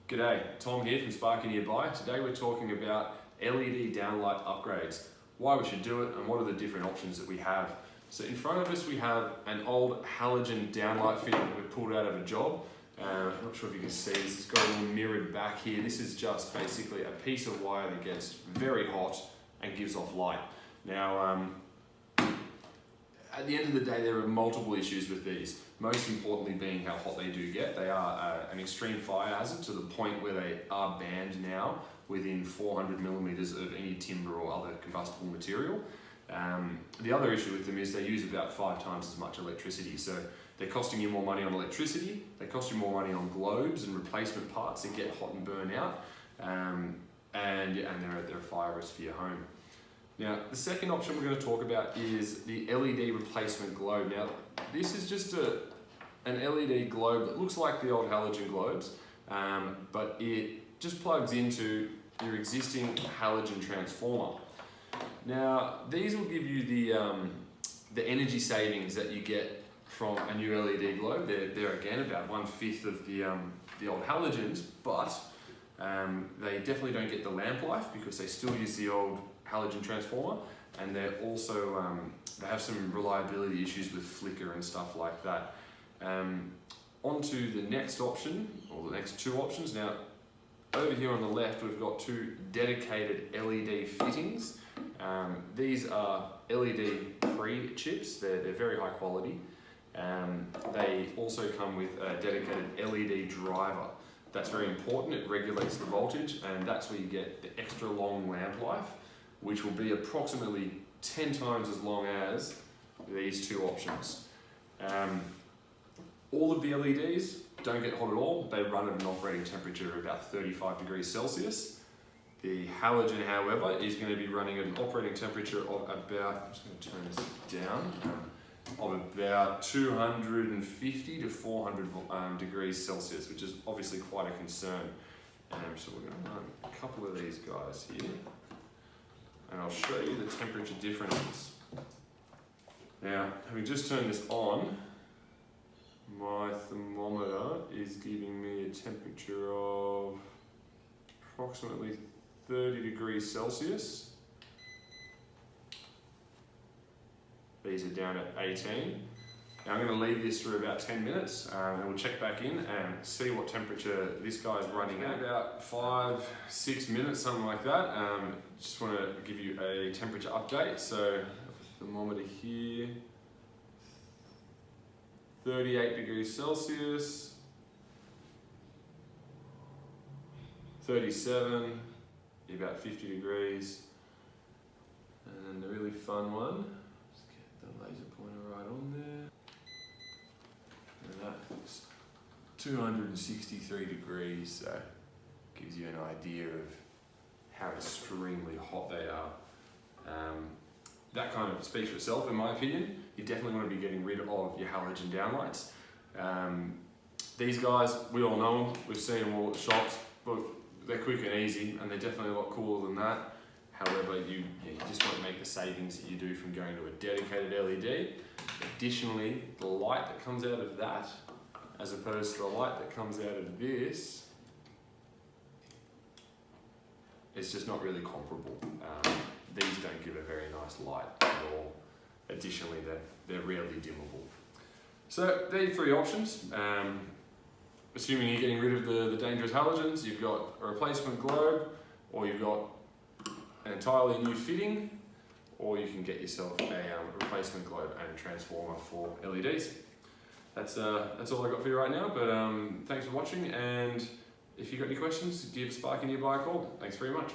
G'day, Tom here from Sparky Nearby. Today we're talking about LED downlight upgrades, why we should do it and what are the different options that we have. So in front of us we have an old halogen downlight fitting that we pulled out of a job. I'm not sure if you can see this, it's got a little mirrored back here. This is just basically a piece of wire that gets very hot and gives off light. Now, at the end of the day, there are multiple issues with these. Most importantly being how hot they do get. They are an extreme fire hazard to the point where they are banned now within 400 millimeters of any timber or other combustible material. The other issue with them is they use about 5 times as much electricity. So they're costing you more money on electricity, they cost you more money on globes and replacement parts that get hot and burn out, and they're a fire risk for your home. Now, the second option we're going to talk about is the LED replacement globe. Now, this is just an LED globe that looks like the old halogen globes, but it just plugs into your existing halogen transformer. Now, these will give you the energy savings that you get from a new LED globe. They're again about 1/5 of the old halogens, but they definitely don't get the lamp life because they still use the old halogen transformer, and they're also they have some reliability issues with flicker and stuff like that. On to the next option, or the next two options. Now, over here on the left, we've got 2 dedicated LED fittings. These are LED pre-chips. They're very high quality. They also come with a dedicated LED driver. That's very important. It regulates the voltage, and that's where you get the extra long lamp life, which will be approximately 10 times as long as these 2 options. All of the LEDs don't get hot at all. They run at an operating temperature of about 35 degrees Celsius. The halogen, however, is going to be running at an operating temperature of about, I'm just going to turn this down, of about 250 to 400 degrees Celsius, which is obviously quite a concern. So we're going to run a couple of these guys here, and I'll show you the temperature differences. Now, having just turned this on, my thermometer is giving me a temperature of approximately 30 degrees Celsius. These are down at 18. Now I'm going to leave this for about 10 minutes and we'll check back in and see what temperature this guy's running at. About 5-6 minutes, something like that. Just want to give you a temperature update. So thermometer here, 38 degrees Celsius, 37, about 50 degrees. And then the really fun one, just get the laser pointer right on there. And that's 263 degrees, so gives you an idea of how extremely hot they are. That kind of speaks for itself, in my opinion. You definitely want to be getting rid of your halogen downlights. These guys, we all know them, we've seen them all at shops, but they're quick and easy, and they're definitely a lot cooler than that. However, you just want to make the savings that you do from going to a dedicated LED. Additionally, the light that comes out of that, as opposed to the light that comes out of this, it's just not really comparable. These don't give a very nice light at all. Additionally, they're rarely dimmable. So there are 3 options. Assuming you're getting rid of the dangerous halogens, you've got a replacement globe, or you've got an entirely new fitting, or you can get yourself a replacement globe and transformer for LEDs. That's all I got for you right now, but thanks for watching, and if you've got any questions, give Sparky Nearby a call. Thanks very much.